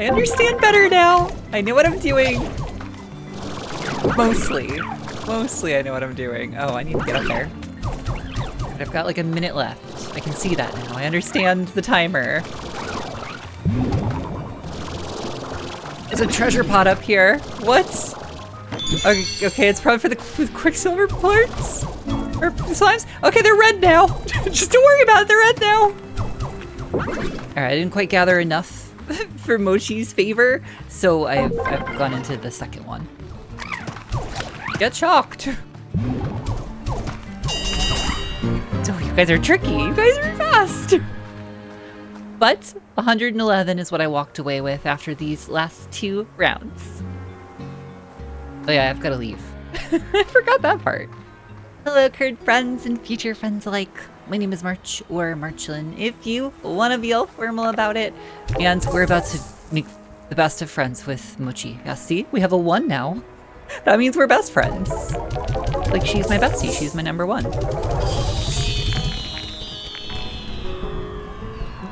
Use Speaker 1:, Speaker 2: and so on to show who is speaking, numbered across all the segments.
Speaker 1: I understand better now. I know what I'm doing. Mostly I know what I'm doing. Oh, I need to get up there. But I've got like a minute left. I can see that now. I understand the timer. There's a treasure pot up here. What? Okay, it's probably for the Quicksilver parts? Or slimes? Okay, they're red now. Just don't worry about it, they're red now. Alright, I didn't quite gather enough for Mochi's favor, so I've gone into the second one. Get shocked. So you guys are tricky. You guys are fast. But 111 is what I walked away with after these last 2 rounds. Oh yeah, I've got to leave. I forgot that part. Hello, current friends and future friends alike. My name is March, or Marchalan, if you want to be all formal about it. And we're about to make the best of friends with Mochi. Yeah, see? We have a 1 now. That means we're best friends. Like, she's my bestie. She's my number 1.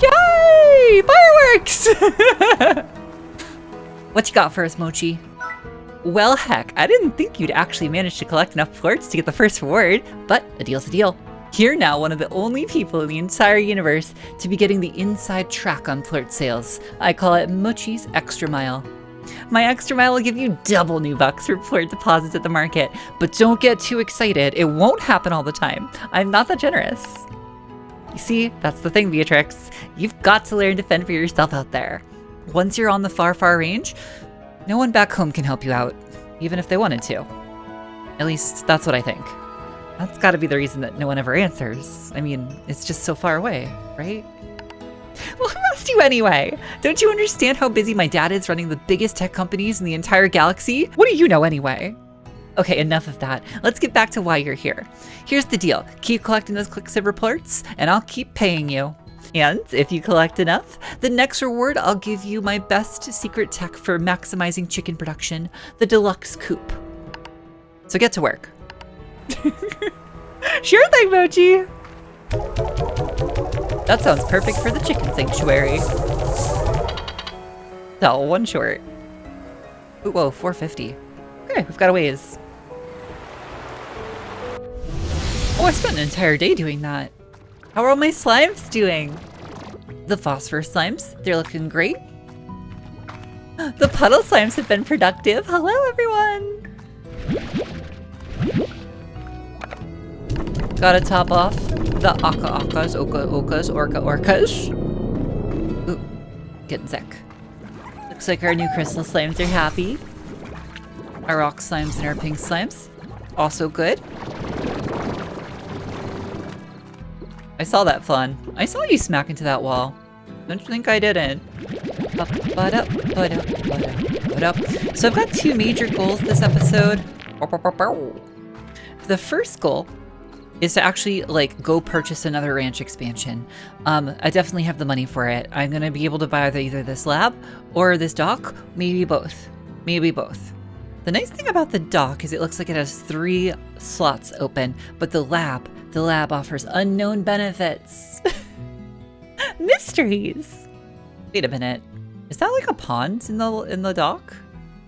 Speaker 1: Yay! Fireworks! What you got for us, Mochi? Well, heck, I didn't think you'd actually manage to collect enough flirts to get the first reward, but a deal's a deal. You're now one of the only people in the entire universe to be getting the inside track on flirt sales. I call it Mochi's Extra Mile. My Extra Mile will give you double new bucks for flirt deposits at the market, but don't get too excited. It won't happen all the time. I'm not that generous. You see, that's the thing, Beatrix. You've got to learn to fend for yourself out there. Once you're on the far, far range, no one back home can help you out, even if they wanted to. At least, that's what I think. That's gotta be the reason that no one ever answers. I mean, it's just so far away, right? Well, who asked you anyway? Don't you understand how busy my dad is running the biggest tech companies in the entire galaxy? What do you know anyway? Okay, enough of that. Let's get back to why you're here. Here's the deal. Keep collecting those Quicksilver reports, and I'll keep paying you. And if you collect enough, the next reward I'll give you my best secret tech for maximizing chicken production, the Deluxe Coop. So get to work. Sure thing, Mochi! That sounds perfect for the chicken sanctuary. Oh, 1 short. Ooh, whoa, 450. Okay, we've got a ways. Oh, I spent an entire day doing that. How are all my slimes doing? The phosphor slimes, they're looking great. The puddle slimes have been productive. Hello, everyone. Gotta top off the orcas. Ooh, getting sick. Looks like our new crystal slimes are happy. Our rock slimes and our pink slimes, also good. I saw that, Flan. I saw you smack into that wall. Don't you think I didn't? So I've got 2 major goals this episode. The first goal is to actually like go purchase another ranch expansion. I definitely have the money for it. I'm gonna be able to buy either this lab or this dock, maybe both. Maybe both. The nice thing about the dock is it looks like it has 3 slots open, but the lab offers unknown benefits. Mysteries. Wait a minute. Is that like a pond in the dock?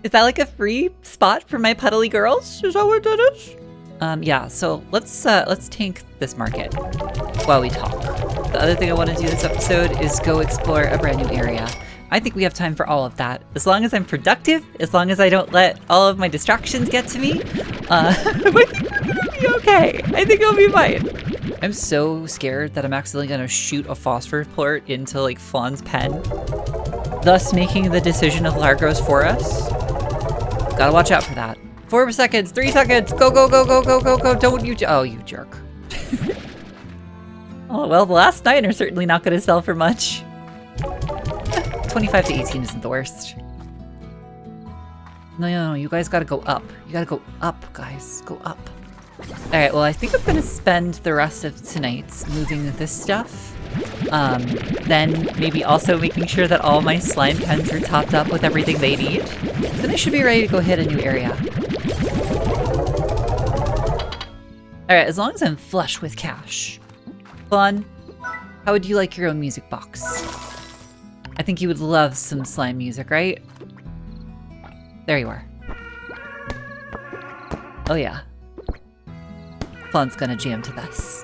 Speaker 1: Is that like a free spot for my puddly girls? Is that what that is? Yeah, so let's tank this market while we talk. The other thing I want to do this episode is go explore a brand new area. I think we have time for all of that. As long as I'm productive, as long as I don't let all of my distractions get to me, I think we're gonna be okay. I think I'll be fine. I'm so scared that I'm accidentally gonna shoot a phosphor port into like Flan's pen, thus making the decision of Largos for us. Gotta watch out for that. 4 seconds, 3 seconds, go, go, go, go, go, go, go, don't you, oh, you jerk. Oh, well, the last 9 are certainly not gonna sell for much. 25 to 18 isn't the worst. No, you guys gotta go up. You gotta go up, guys, go up. All right, well, I think I'm gonna spend the rest of tonight moving this stuff. Then maybe also making sure that all my slime pens are topped up with everything they need. Then I should be ready to go hit a new area. All right, as long as I'm flush with cash. Fun. How would you like your own music box? I think you would love some slime music, right? There you are. Oh yeah. Fun's gonna jam to this.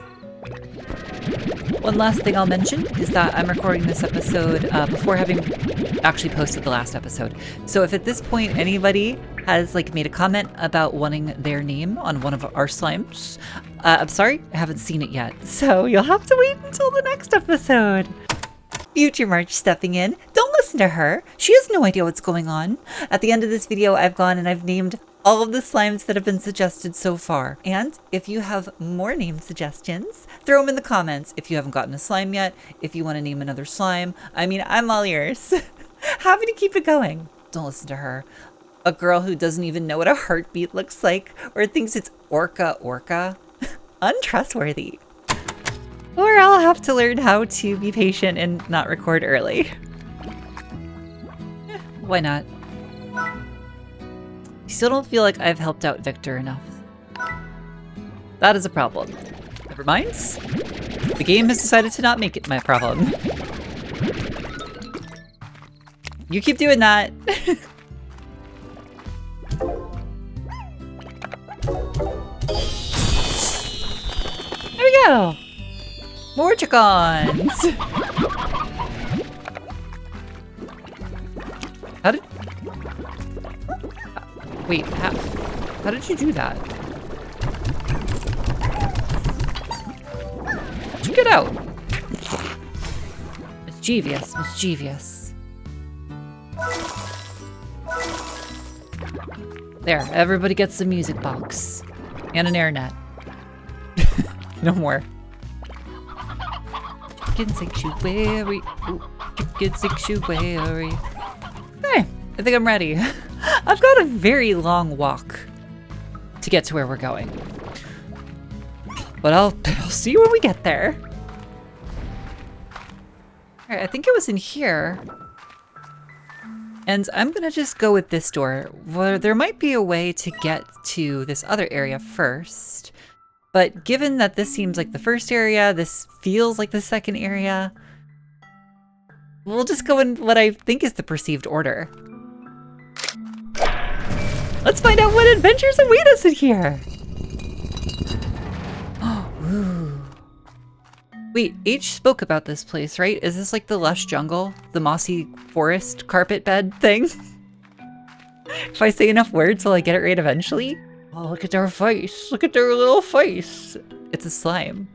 Speaker 1: One last thing I'll mention is that I'm recording this episode before having actually posted the last episode. So if at this point anybody has like made a comment about wanting their name on one of our slimes, I'm sorry, I haven't seen it yet. So you'll have to wait until the next episode. Future March stepping in. Don't listen to her. She has no idea what's going on. At the end of this video, I've gone and I've named all of the slimes that have been suggested so far. And if you have more name suggestions, throw them in the comments. If you haven't gotten a slime yet, if you want to name another slime, I mean, I'm all ears. Happy to keep it going. Don't listen to her. A girl who doesn't even know what a heartbeat looks like or thinks it's orca. Untrustworthy. Or I'll have to learn how to be patient and not record early. Why not? I still don't feel like I've helped out Victor enough. That is a problem. Never mind. The game has decided to not make it my problem. You keep doing that. There we go. Marchals. How did... Wait, how did you do that? How'd you get out? Mischievous. There, everybody gets the music box. And an air net. No more. Chicken sanctuary. Ooh, chicken sanctuary. Okay, I think I'm ready. I've got a very long walk to get to where we're going. But I'll see you when we get there. Alright, I think it was in here. And I'm gonna just go with this door. Well, there might be a way to get to this other area first. But given that this seems like the first area, this feels like the second area, we'll just go in what I think is the perceived order. Let's find out what adventures await us in here! Ooh. Wait, H spoke about this place, right? Is this like the lush jungle? The mossy forest carpet bed thing? If I say enough words, will I get it right eventually? Oh, look at their face. Look at their little face. It's a slime.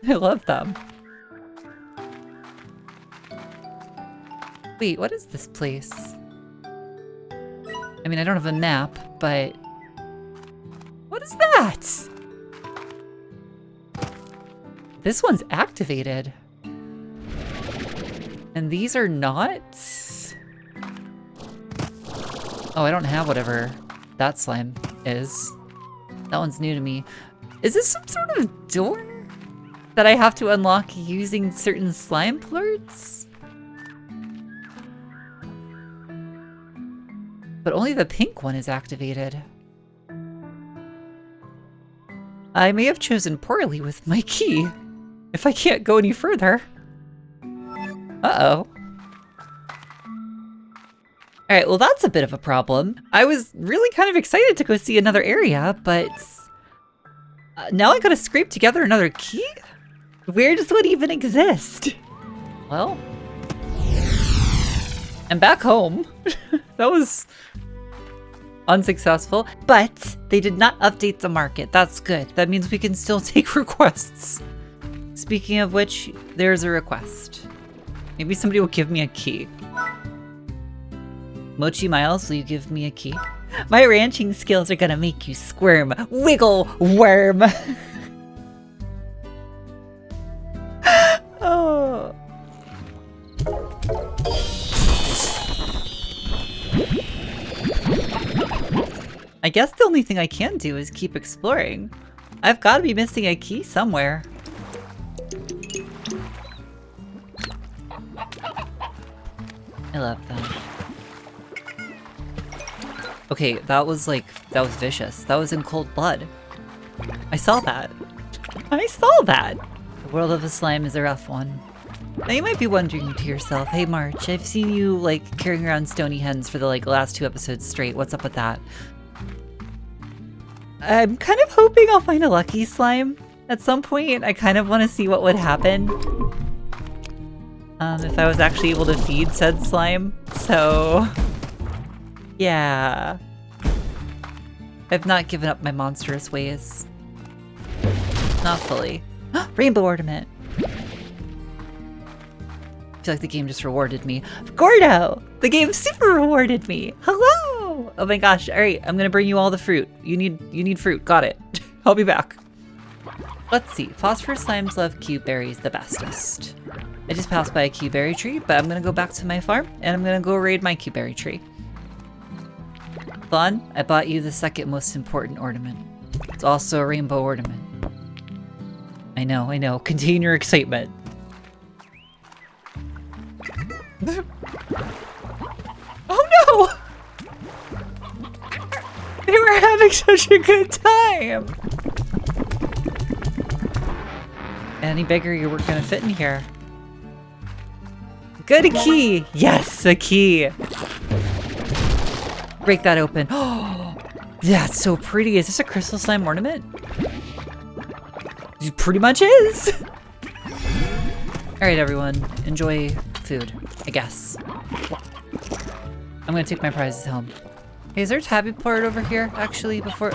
Speaker 1: I love them. Wait, what is this place? I mean, I don't have a map, but... What is that? This one's activated. And these are not? Oh, I don't have whatever that slime is. That one's new to me. Is this some sort of door that I have to unlock using certain slime plorts? But only the pink one is activated. I may have chosen poorly with my key, if I can't go any further. Uh-oh. Alright, well that's a bit of a problem. I was really kind of excited to go see another area, but... now I gotta scrape together another key? Where does one even exist? Well... I'm back home. That was... unsuccessful, but they did not update the market. That's good. That means we can still take requests. Speaking of which, there's a request. Maybe somebody will give me a key. Mochi Miles, will you give me a key? My ranching skills are gonna make you squirm. Wiggle, worm! Oh. I guess the only thing I can do is keep exploring. I've got to be missing a key somewhere. I love that. Okay, that was vicious. That was in cold blood. I saw that. I saw that! The world of a slime is a rough one. Now you might be wondering to yourself, hey March, I've seen you like carrying around stony hens for the last 2 episodes straight. What's up with that? I'm kind of hoping I'll find a lucky slime at some point. I kind of want to see what would happen if I was actually able to feed said slime. So yeah, I've not given up my monstrous ways. Not fully. Rainbow ornament. I feel like the game just rewarded me. Gordo! The game super rewarded me! Hello! Oh my gosh, alright, I'm gonna bring you all the fruit. You need fruit, got it. I'll be back. Let's see, phosphorus slimes love cube berries the bestest. I just passed by a cube berry tree, but I'm gonna go back to my farm and I'm gonna go raid my cube berry tree. Fun, I bought you the second most important ornament. It's also a rainbow ornament. I know, contain your excitement. Oh no! They were having such a good time! Any bigger, you weren't gonna fit in here. Good, a key! Yes, a key! Break that open. Oh, that's so pretty. Is this a crystal slime ornament? It pretty much is! Alright everyone, enjoy food, I guess. I'm gonna take my prizes home. Hey, is there a tabby plort over here, actually, before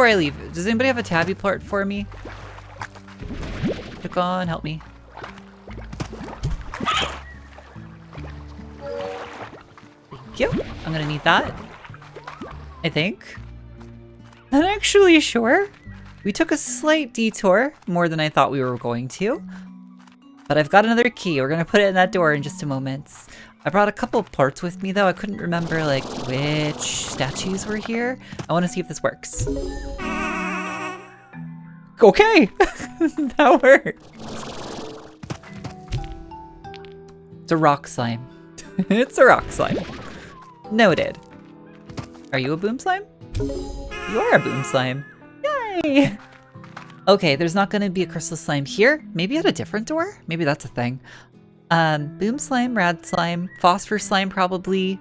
Speaker 1: I leave? Does anybody have a tabby plort for me? Click on, help me. Thank you. I'm gonna need that. I think. Not actually sure. We took a slight detour, more than I thought we were going to. But I've got another key. We're gonna put it in that door in just a moment. I brought a couple parts with me though. I couldn't remember like which statues were here. I want to see if this works. Okay, that worked. It's a rock slime. It's a rock slime. Noted. Are you a boom slime? You are a boom slime. Yay! Okay, there's not going to be a crystal slime here. Maybe at a different door? Maybe that's a thing. Boom slime, rad slime, phosphor slime probably,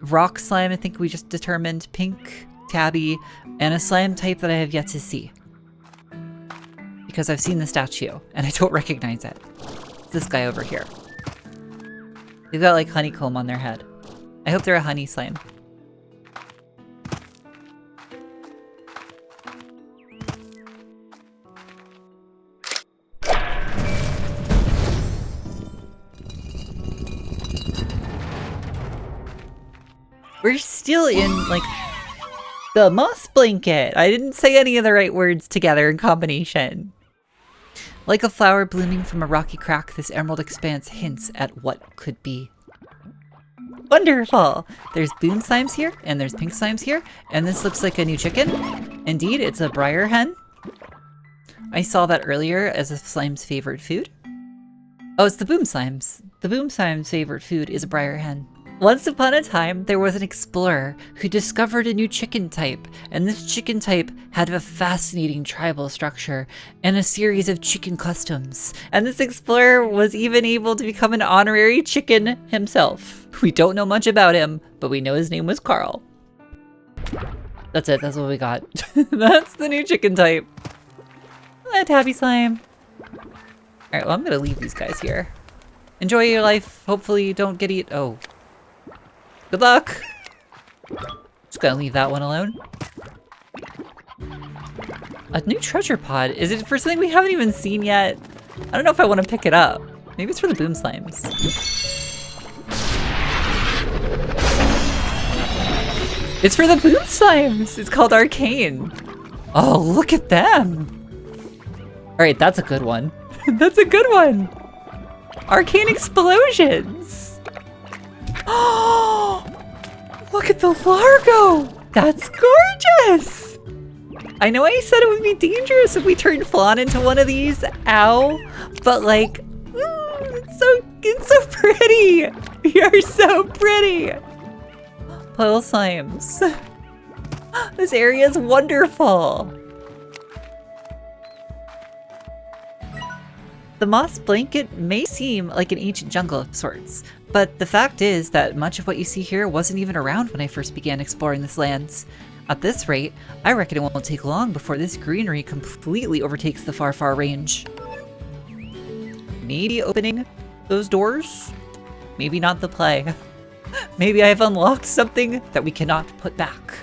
Speaker 1: rock slime I think we just determined, pink, tabby, and a slime type that I have yet to see. Because I've seen the statue, and I don't recognize it. It's this guy over here. They've got like honeycomb on their head. I hope they're a honey slime. We're still in, like, the moss blanket. I didn't say any of the right words together in combination. Like a flower blooming from a rocky crack, this emerald expanse hints at what could be. Wonderful! There's boom slimes here, and there's pink slimes here, and this looks like a new chicken. Indeed, it's a briar hen. I saw that earlier as a slime's favorite food. Oh, it's the boom slimes. The boom slime's favorite food is a briar hen. Once upon a time, there was an explorer who discovered a new chicken type, and this chicken type had a fascinating tribal structure and a series of chicken customs. And this explorer was even able to become an honorary chicken himself. We don't know much about him, but we know his name was Carl. That's it, that's what we got. That's the new chicken type. A tabby slime. Alright, well I'm gonna leave these guys here. Enjoy your life, hopefully you don't get eaten. Oh. Good luck! Just gonna leave that one alone. A new treasure pod. Is it for something we haven't even seen yet? I don't know if I want to pick it up. Maybe it's for the boom slimes. It's for the boom slimes! It's called Arcane. Oh, look at them! Alright, that's a good one. That's a good one! Arcane explosions! Oh, look at the Largo! That's gorgeous! I know I said it would be dangerous if we turned Flan into one of these, ow, but like, it's so pretty! You're so pretty! Puddle slimes. This area is wonderful! The moss blanket may seem like an ancient jungle of sorts, but the fact is that much of what you see here wasn't even around when I first began exploring this land. At this rate, I reckon it won't take long before this greenery completely overtakes the far, far range. Maybe opening those doors? Maybe not the play. Maybe I have unlocked something that we cannot put back.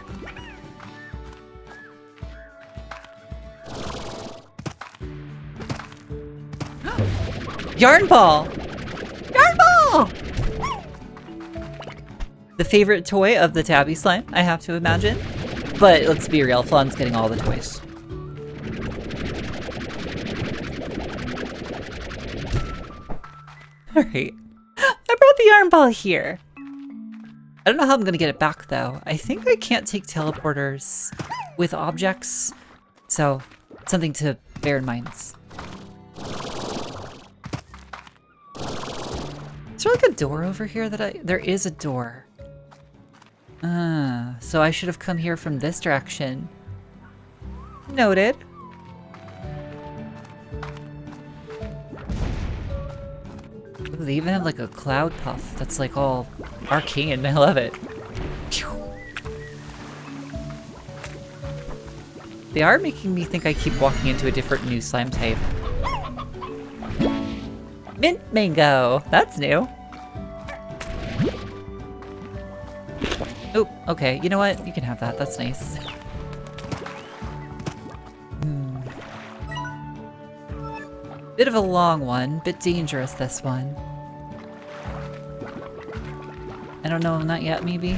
Speaker 1: Yarn ball! Yarn ball! The favorite toy of the tabby slime, I have to imagine. But let's be real, Flon's getting all the toys. Alright. I brought the yarn ball here. I don't know how I'm gonna get it back though. I think I can't take teleporters with objects. So, something to bear in mind. Is there like a door over here that there is a door. So I should have come here from this direction. Noted. Ooh, they even have like a cloud puff that's like all arcane. I love it. They are making me think I keep walking into a different new slime type. Mint mango! That's new. Oh, okay. You know what? You can have that. That's nice. Bit of a long one. Bit dangerous, this one. I don't know. Not yet, maybe?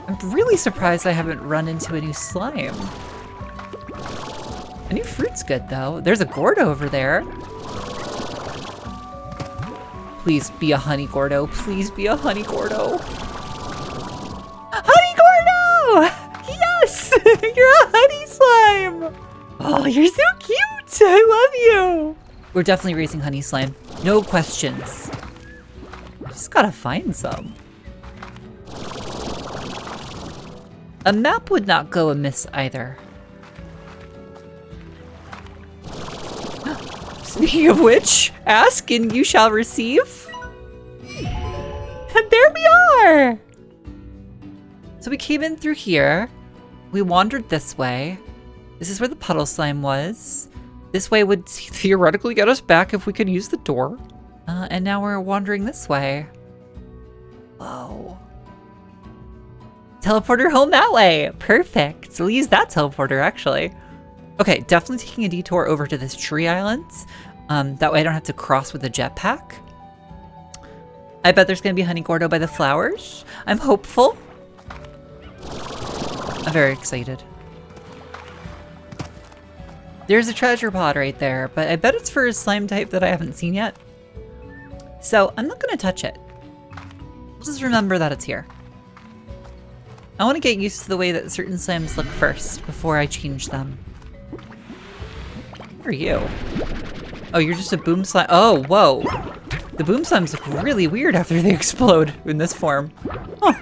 Speaker 1: I'm really surprised I haven't run into a new slime. A new fruit's good, though. There's a Gordo over there. Please be a honey Gordo. Please be a honey Gordo. Honey Gordo! Yes! You're a honey slime! Oh, you're so cute! I love you! We're definitely raising honey slime. No questions. I just gotta find some. A map would not go amiss either. Speaking of which, ask and you shall receive. And there we are! So we came in through here. We wandered this way. This is where the puddle slime was. This way would theoretically get us back if we could use the door. And now we're wandering this way. Whoa. Teleporter home that way. Perfect. So we'll use that teleporter, actually. Okay, definitely taking a detour over to this tree island. That way I don't have to cross with a jetpack. I bet there's gonna be honey Gordo by the flowers. I'm hopeful. I'm very excited. There's a treasure pod right there, but I bet it's for a slime type that I haven't seen yet. So I'm not gonna touch it. I'll just remember that it's here. I want to get used to the way that certain slimes look first before I change them. Who are you? Oh, you're just a boom slime. Oh, whoa. The boom slimes look really weird after they explode in this form. Huh.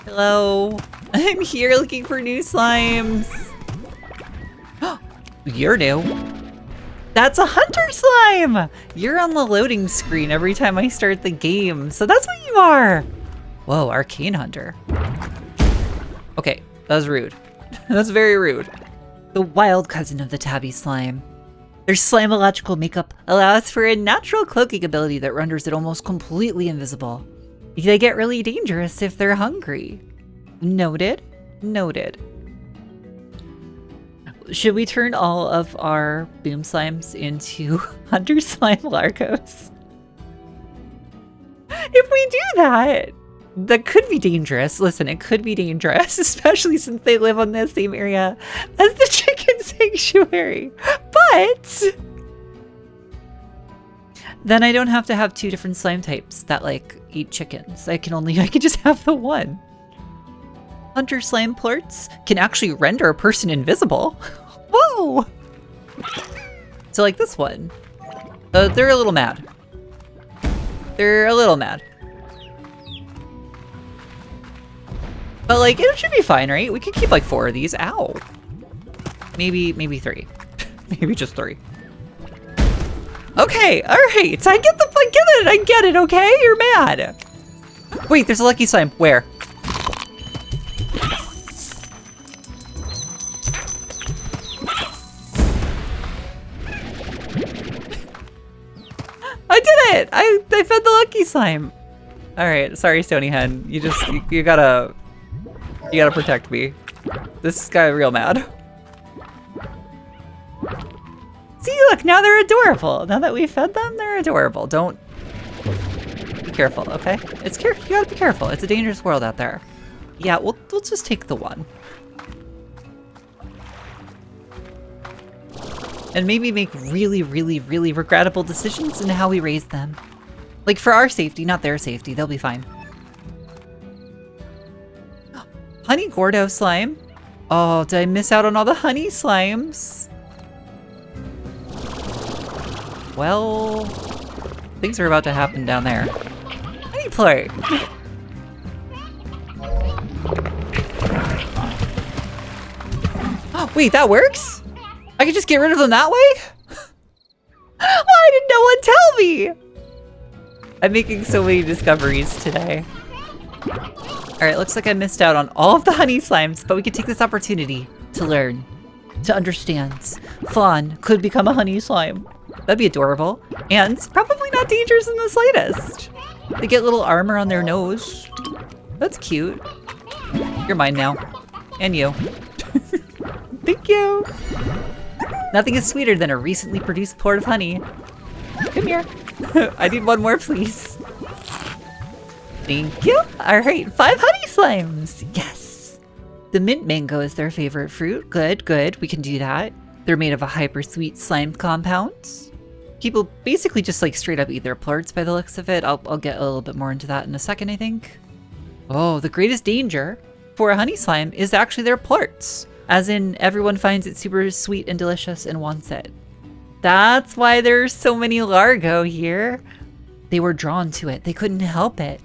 Speaker 1: Hello. I'm here looking for new slimes. You're new. That's a hunter slime! You're on the loading screen every time I start the game, so that's what you are! Whoa, arcane hunter. Okay, that was rude. That's very rude. The wild cousin of the tabby slime. Their slimological makeup allows for a natural cloaking ability that renders it almost completely invisible. They get really dangerous if they're hungry. Noted? Noted. Should we turn all of our boom slimes into hunter slime largos? If we do that, that could be dangerous. Listen, it could be dangerous, especially since they live on the same area as the chicken sanctuary. But then I don't have to have two different slime types that like eat chickens. I can just have the one. Hunter slime plorts can actually render a person invisible. Whoa! So like this one. They're a little mad. They're a little mad. But like, it should be fine, right? We could keep like 4 of these. Ow. Maybe 3. Maybe just 3. Okay, alright. I get it, okay? You're mad. Wait, there's a lucky slime. Where? I did it! I fed the lucky slime. Alright, sorry, Stony Hen. You gotta protect me. This guy real mad. See, look, now they're adorable. Now that we fed them, they're adorable. Don't... Be careful, okay? You gotta be careful. It's a dangerous world out there. Yeah, we'll just take the 1. And maybe make really, really, really regrettable decisions in how we raise them. Like, for our safety, not their safety. They'll be fine. Honey Gordo slime. Oh, did I miss out on all the honey slimes? Well, things are about to happen down there. Honey plort. Oh, wait, that works? I can just get rid of them that way? Why did no one tell me? I'm making so many discoveries today. Alright, looks like I missed out on all of the honey slimes, but we could take this opportunity to learn, to understand. Fawn could become a honey slime. That'd be adorable. And probably not dangerous in the slightest. They get little armor on their nose. That's cute. You're mine now. And you. Thank you. Nothing is sweeter than a recently produced plort of honey. Come here. I need 1 more, please. Thank you. All right, 5 honey slimes. Yes. The mint mango is their favorite fruit. Good, good. We can do that. They're made of a hyper sweet slime compound. People basically just like straight up eat their plorts by the looks of it. I'll get a little bit more into that in a second, I think. Oh, the greatest danger for a honey slime is actually their plorts. As in, everyone finds it super sweet and delicious and wants it. That's why there's so many Largo here. They were drawn to it. They couldn't help it.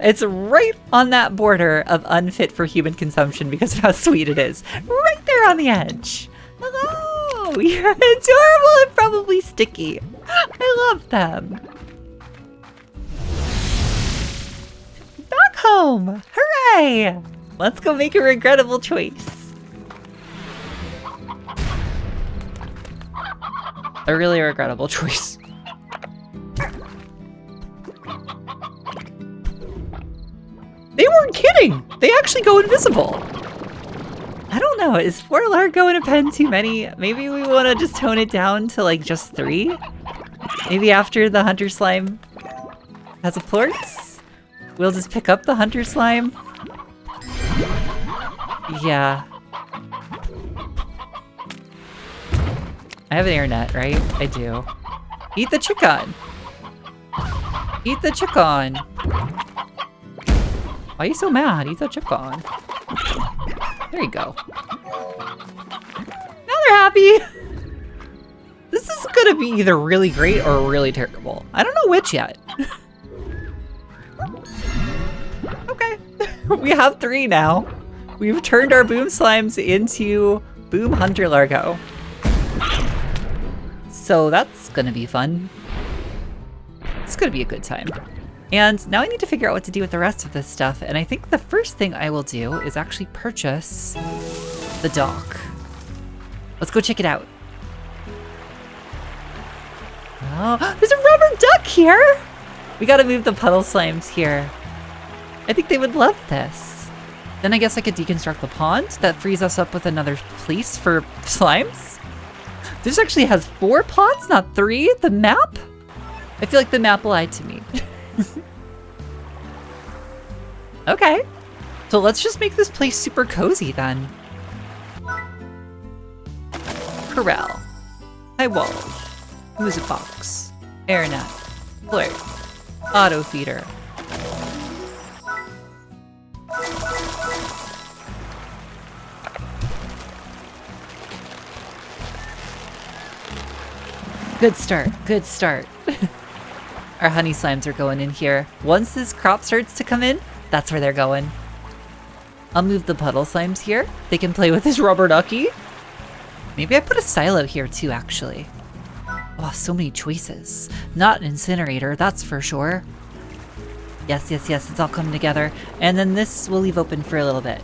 Speaker 1: It's right on that border of unfit for human consumption because of how sweet it is. Right there on the edge. Hello! You're adorable and probably sticky. I love them. Back home! Hooray! Let's go make a regrettable choice. A really regrettable choice. They weren't kidding! They actually go invisible! I don't know, is 4 Largo in a pen too many? Maybe we want to just tone it down to like just 3? Maybe after the Hunter Slime has a plorts, we'll just pick up the Hunter Slime? Yeah. I have an air net, right? I do. Eat the chicken! Eat the chicken! Why are you so mad? Eat the chicken. There you go. Now they're happy! This is gonna be either really great or really terrible. I don't know which yet. Okay. We have 3 now. We've turned our Boom Slimes into Boom Hunter Largo. So that's gonna be fun. It's gonna be a good time. And now I need to figure out what to do with the rest of this stuff, and I think the first thing I will do is actually purchase the dock. Let's go check it out. Oh, there's a rubber duck here! We gotta move the puddle slimes here. I think they would love this. Then I guess I could deconstruct the pond. That frees us up with another place for slimes. This actually has 4 pots, not 3. The map? I feel like the map lied to me. Okay, so let's just make this place super cozy then. Corral, high walls, music box, air net, plort, auto feeder. Good start, good start. Our honey slimes are going in here. Once this crop starts to come in, that's where they're going. I'll move the puddle slimes here. They can play with this rubber ducky. Maybe I put a silo here too, actually. Oh, so many choices. Not an incinerator, that's for sure. Yes, yes, yes, it's all coming together. And then this we'll leave open for a little bit.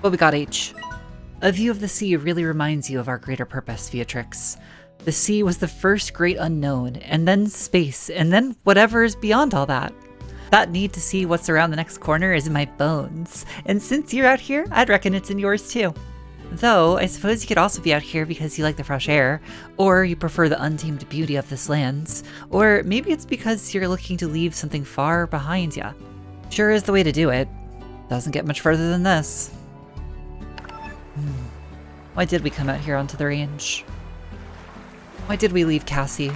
Speaker 1: What we got, H? A view of the sea really reminds you of our greater purpose, Beatrix. The sea was the first great unknown, and then space, and then whatever is beyond all that. That need to see what's around the next corner is in my bones, and since you're out here, I'd reckon it's in yours too. Though, I suppose you could also be out here because you like the fresh air, or you prefer the untamed beauty of this land, or maybe it's because you're looking to leave something far behind ya. Sure is the way to do it. Doesn't get much further than this. Why did we come out here onto the range? Why did we leave Cassie?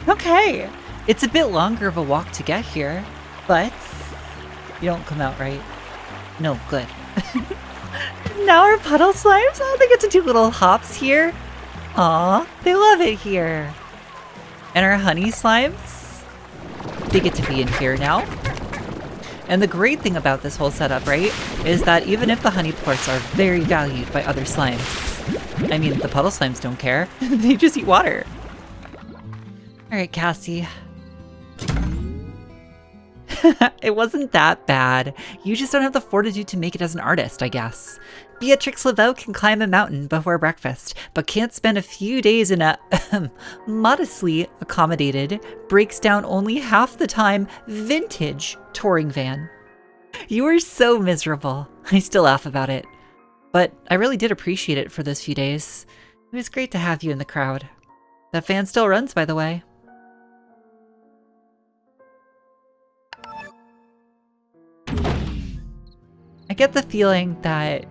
Speaker 1: Okay, it's a bit longer of a walk to get here, but you don't come out right. No, good. Now our puddle slimes, oh, they get to do little hops here. Aw, they love it here. And our honey slimes, they get to be in here now. And the great thing about this whole setup, right, is that even if the honey plorts are very valued by other slimes, I mean, the puddle slimes don't care. They just eat water. All right, Cassie. It wasn't that bad. You just don't have the fortitude to make it as an artist, I guess. Beatrix Laveau can climb a mountain before breakfast, but can't spend a few days in a modestly accommodated, breaks down only half the time, vintage touring van. You were so miserable. I still laugh about it. But I really did appreciate it for those few days. It was great to have you in the crowd. That van still runs, by the way. I get the feeling that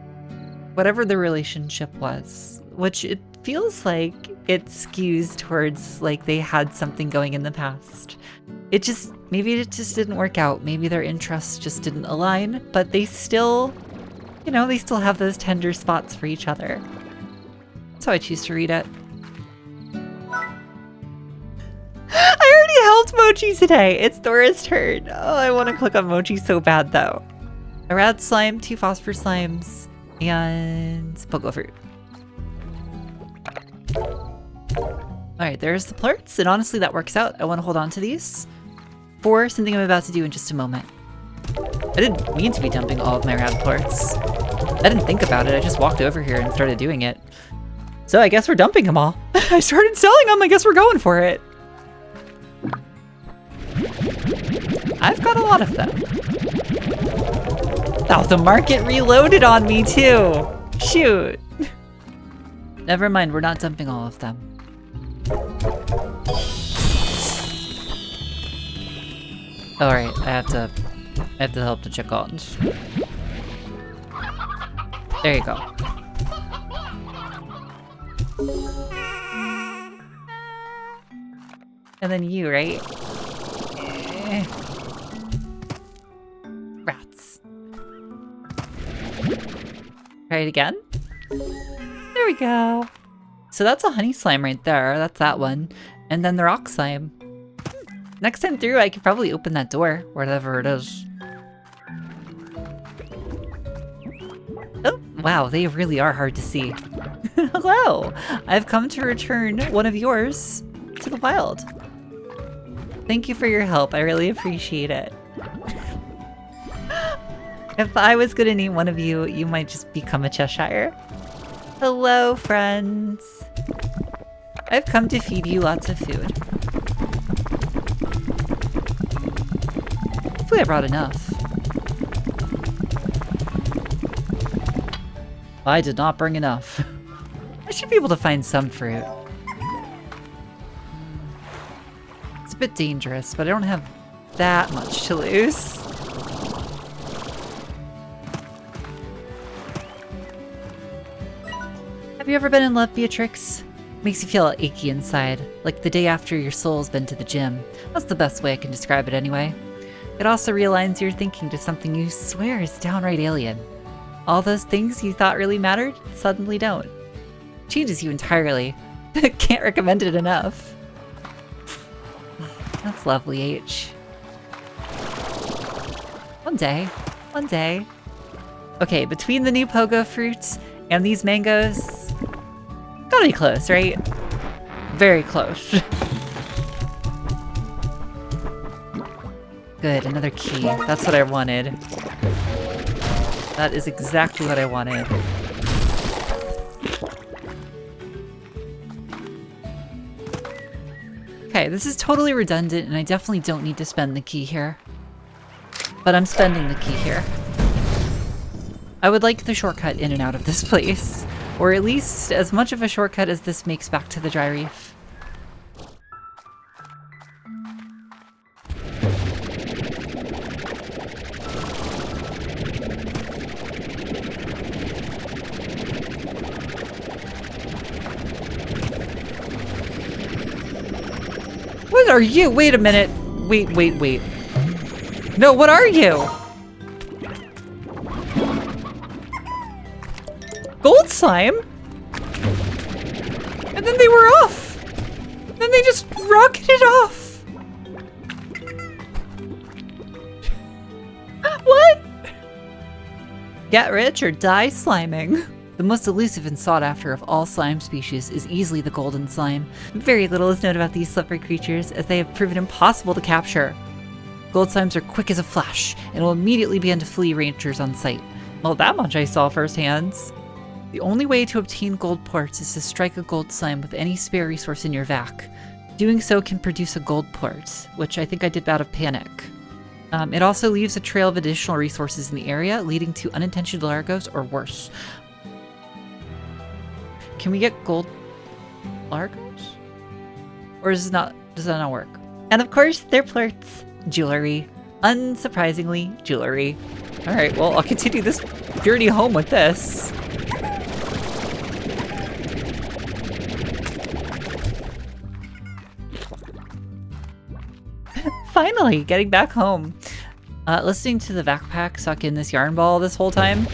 Speaker 1: whatever the relationship was, which it feels like it skews towards like they had something going in the past. Maybe it just didn't work out. Maybe their interests just didn't align, but they still, you know, they still have those tender spots for each other. That's how I choose to read it. I already helped Mochi today. It's Dora's turn. Oh, I want to click on Mochi so bad though. A rad slime, 2 phosphor slimes, and pogo fruit. Alright, there's the plorts, and honestly that works out. I want to hold on to these for something I'm about to do in just a moment. I didn't mean to be dumping all of my rad plorts. I didn't think about it, I just walked over here and started doing it. So I guess we're dumping them all. I started selling them, I guess we're going for it. I've got a lot of them. Oh, the market reloaded on me too. Shoot. Never mind, we're not dumping all of them. Alright, I have to help the chickens. There you go. And then you, right? Rats. Try it again. There we go. So that's a honey slime right there. That's that one. And then the rock slime. Next time through, I could probably open that door, whatever it is. Oh, wow, they really are hard to see. Hello! I've come to return one of yours to the wild. Thank you for your help. I really appreciate it. If I was gonna name one of you, you might just become a Cheshire. Hello, friends. I've come to feed you lots of food. Hopefully I brought enough. I did not bring enough. I should be able to find some fruit. It's a bit dangerous, but I don't have that much to lose. Have you ever been in love, Beatrix? Makes you feel achy inside, like the day after your soul's been to the gym. That's the best way I can describe it anyway. It also realigns your thinking to something you swear is downright alien. All those things you thought really mattered suddenly don't. Changes you entirely. Can't recommend it enough. That's lovely, H. One day. One day. Okay, between the new pogo fruits and these mangoes, gotta be close, right? Very close. Good, another key. That's what I wanted. That is exactly what I wanted. Okay, this is totally redundant, and I definitely don't need to spend the key here. But I'm spending the key here. I would like the shortcut in and out of this place. Or at least as much of a shortcut as this makes back to the dry reef. What are you? Wait a minute. Wait. No, what are you? Gold slime? And then they were off. Then they just rocketed off. What? Get rich or die sliming. The most elusive and sought after of all slime species is easily the golden slime. Very little is known about these slippery creatures, as they have proven impossible to capture. Gold slimes are quick as a flash, and will immediately begin to flee rangers on sight. Well, that much I saw firsthand. The only way to obtain gold plorts is to strike a gold slime with any spare resource in your vac. Doing so can produce a gold plort, which I think I did out of panic. It also leaves a trail of additional resources in the area, leading to unintentional largos or worse. Can we get gold largos? Or does that not work? And of course, they're plorts. Jewelry. Unsurprisingly, jewelry. Alright, well, I'll continue this journey home with this. Finally, getting back home. Listening to the backpack suck in this yarn ball this whole time.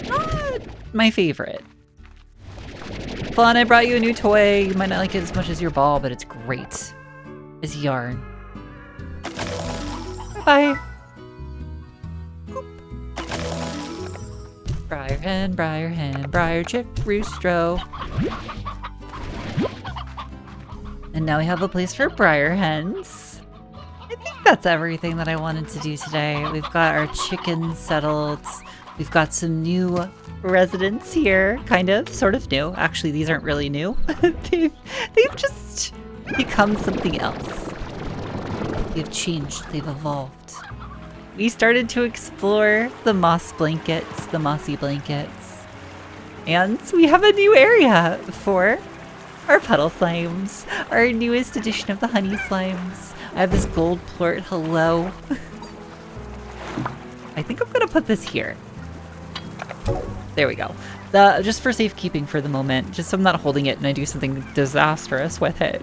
Speaker 1: Not my favorite. Fawn, I brought you a new toy. You might not like it as much as your ball, but it's great. It's yarn. Bye-bye. Briar hen, briar chick, roostro. And now we have a place for briar hens. I think that's everything that I wanted to do today. We've got our chickens settled. We've got some new residents here, kind of, sort of new. Actually, these aren't really new. they've just become something else. They've changed, they've evolved. We started to explore the mossy blankets. And we have a new area for our puddle slimes, our newest edition of the honey slimes. I have this gold plort, hello. I think I'm gonna put this here. There we go. Just for safekeeping for the moment, just so I'm not holding it and I do something disastrous with it.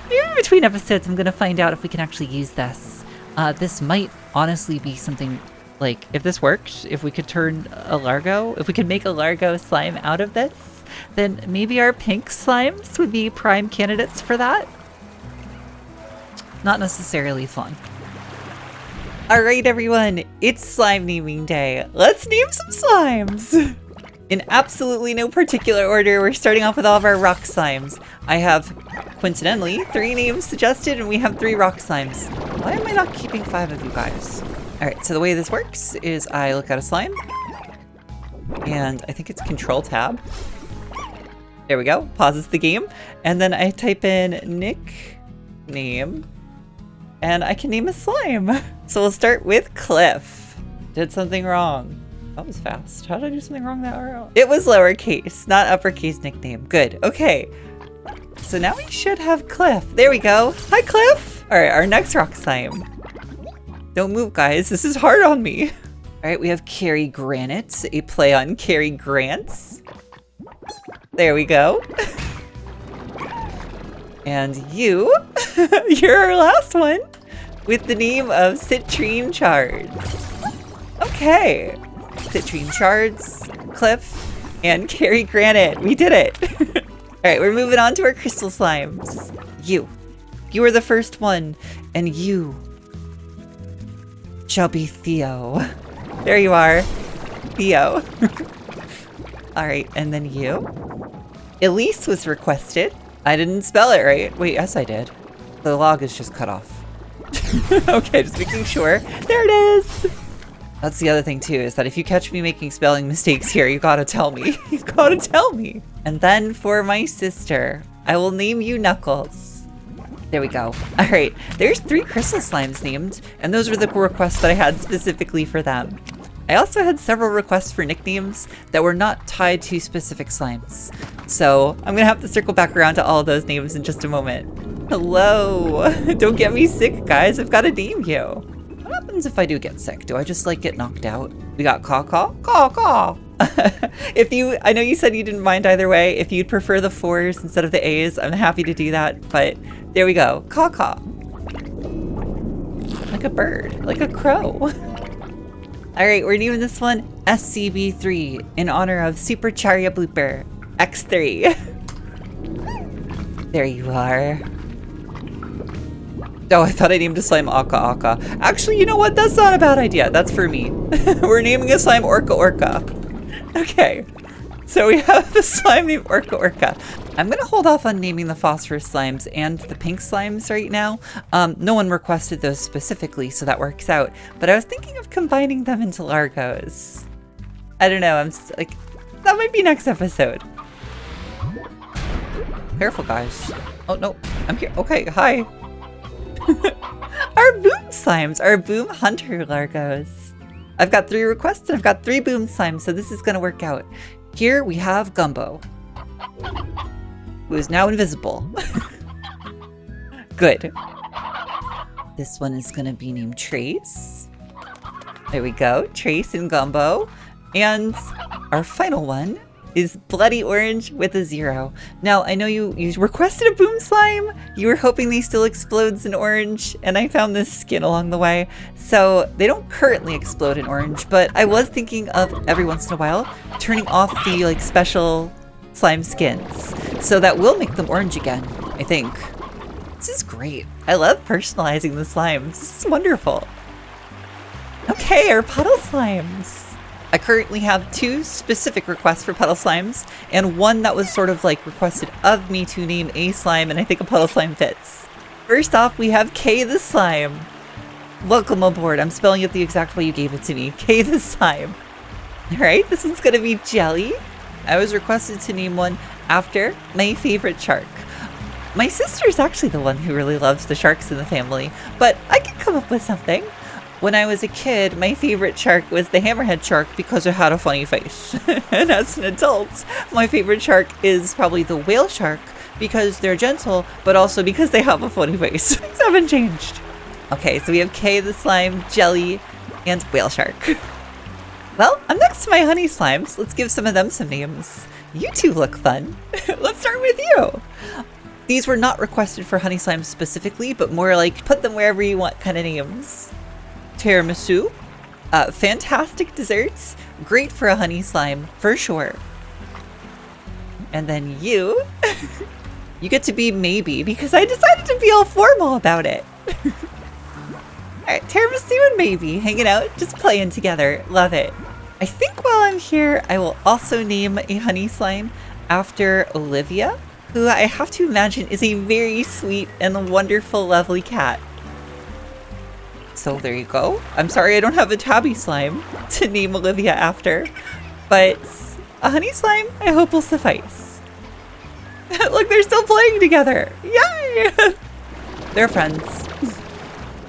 Speaker 1: Maybe between episodes I'm gonna find out if we can actually use this. This might honestly be something, like, if this works, if we could turn a Largo, if we could make a Largo slime out of this, then maybe our pink slimes would be prime candidates for that. Not necessarily fun. Alright everyone, it's slime naming day. Let's name some slimes! In absolutely no particular order, we're starting off with all of our rock slimes. I have, coincidentally, 3 names suggested and we have 3 rock slimes. Why am I not keeping 5 of you guys? Alright, so the way this works is I look at a slime, and I think it's Control Tab. There we go, pauses the game, and then I type in nickname, and I can name a slime. So we'll start with Cliff. Did something wrong. That was fast. How did I do something wrong that early? It was lowercase, not uppercase nickname. Good, okay. So now we should have Cliff. There we go. Hi, Cliff. All right, our next rock slime. Don't move, guys. This is hard on me. All right, we have Carrie Granite, a play on Cary Grants. There we go. And you, you're our last one, with the name of Citrine Shards. Okay. Citrine Shards, Cliff, and Cary Granite. We did it. All right, we're moving on to our crystal slimes. You, You were the first one, and you shall be Theo. There you are, Theo. All right, and then you. Elise was requested. I didn't spell it right. Wait, yes I did. The log is just cut off. Okay, just making sure. There it is. That's the other thing too, is that if you catch me making spelling mistakes here, you gotta tell me. You gotta tell me. And then for my sister, I will name you Knuckles. There we go. All right, there's 3 crystal slimes named, and those were the requests that I had specifically for them. I also had several requests for nicknames that were not tied to specific slimes. So I'm gonna have to circle back around to all of those names in just a moment. Hello, don't get me sick, guys. I've gotta name you. What happens if I do get sick? Do I just like get knocked out? We got caw-caw, caw-caw. I know you said you didn't mind either way. If you'd prefer the 4s instead of the A's, I'm happy to do that, but there we go, caw-caw. Like a bird, like a crow. All right, we're naming this one SCB3 in honor of Super Charya Blooper X3. There you are. Oh, I thought I named a slime Aka Aka. Actually, you know what? That's not a bad idea. That's for me. We're naming a slime Orca Orca. Okay, so we have a slime named Orca Orca. I'm gonna hold off on naming the phosphorus slimes and the pink slimes right now. No one requested those specifically, so that works out. But I was thinking of combining them into Largos. I don't know, like, that might be next episode. Careful, guys. Oh, no, I'm here. Okay, hi. Our boom slimes, our boom hunter Largos. I've got 3 requests and I've got 3 boom slimes, so this is gonna work out. Here we have Gumbo, who is now invisible. Good. This one is gonna be named Trace. There we go, Trace and Gumbo. And our final one is Bloody Orange with a 0. Now, I know you requested a boom slime. You were hoping they still explodes in orange, and I found this skin along the way. So they don't currently explode in orange, but I was thinking of every once in a while turning off the like special slime skins. So that will make them orange again, I think. This is great. I love personalizing the slimes. This is wonderful. Okay, our puddle slimes. I currently have 2 specific requests for puddle slimes, and one that was sort of like requested of me to name a slime, and I think a puddle slime fits. First off, we have K the Slime. Welcome aboard. I'm spelling it the exact way you gave it to me. K the Slime. All right, this one's gonna be Jelly. I was requested to name one after my favorite shark. My sister's actually the one who really loves the sharks in the family, but I can come up with something. When I was a kid, my favorite shark was the hammerhead shark because it had a funny face. And as an adult, my favorite shark is probably the whale shark because they're gentle, but also because they have a funny face. Things haven't changed. Okay, so we have K the Slime, Jelly, and whale shark. Well, I'm next to my honey slimes. Let's give some of them some names. You 2 look fun. Let's start with you. These were not requested for honey slimes specifically, but more like put them wherever you want kind of names. Tiramisu, fantastic desserts, great for a honey slime, for sure. And then you, you get to be Maybe, because I decided to be all formal about it. Alright, Tiramisu and Maybe, hanging out, just playing together, love it. I think while I'm here, I will also name a honey slime after Olivia, who I have to imagine is a very sweet and wonderful, lovely cat. So there you go. I'm sorry I don't have a tabby slime to name Olivia after, but a honey slime I hope will suffice. Look, they're still playing together. Yay! They're friends.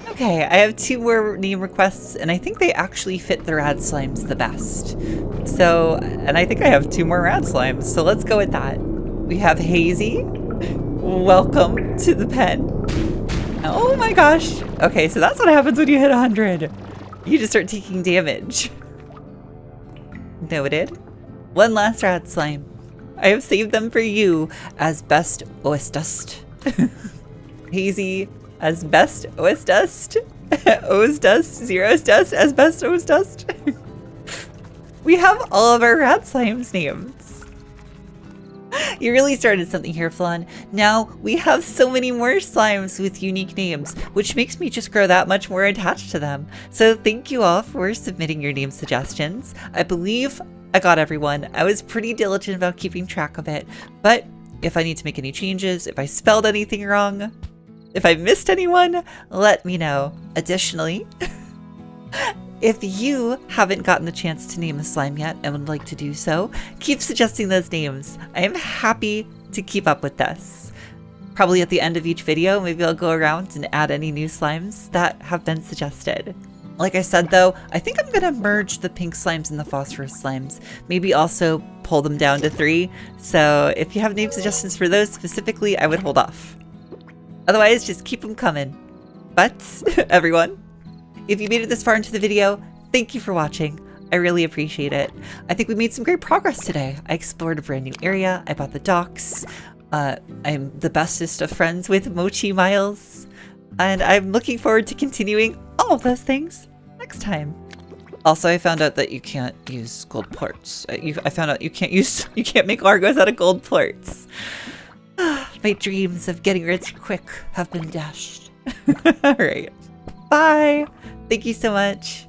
Speaker 1: Okay, I have 2 more name requests, and I think they actually fit the rad slimes the best. So, and I think I have 2 more rad slimes, so let's go with that. We have Hazy. Welcome to the pen. Oh my gosh. Okay, so that's what happens when you hit 100. You just start taking damage. Noted. One last rat slime. I have saved them for you as best OS dust. Hazy as best OS dust. OS dust, Zero's dust as best OS dust. We have all of our rat slimes names. You really started something here, Flan. Now we have so many more slimes with unique names, which makes me just grow that much more attached to them. So thank you all for submitting your name suggestions. I believe I got everyone. I was pretty diligent about keeping track of it, but if I need to make any changes, if I spelled anything wrong, if I missed anyone, let me know. Additionally, if you haven't gotten the chance to name a slime yet and would like to do so, keep suggesting those names. I am happy to keep up with this. Probably at the end of each video, maybe I'll go around and add any new slimes that have been suggested. Like I said though, I think I'm gonna merge the pink slimes and the phosphorus slimes. Maybe also pull them down to 3. So if you have name suggestions for those specifically, I would hold off. Otherwise, just keep them coming. But everyone, if you made it this far into the video, thank you for watching. I really appreciate it. I think we made some great progress today. I explored a brand new area. I bought the docks. I'm the bestest of friends with Mochi Miles. And I'm looking forward to continuing all of those things next time. Also, I found out that you can't use gold plorts. I found out you can't make Largos out of gold plorts. My dreams of getting rich quick have been dashed. All right. Bye. Thank you so much.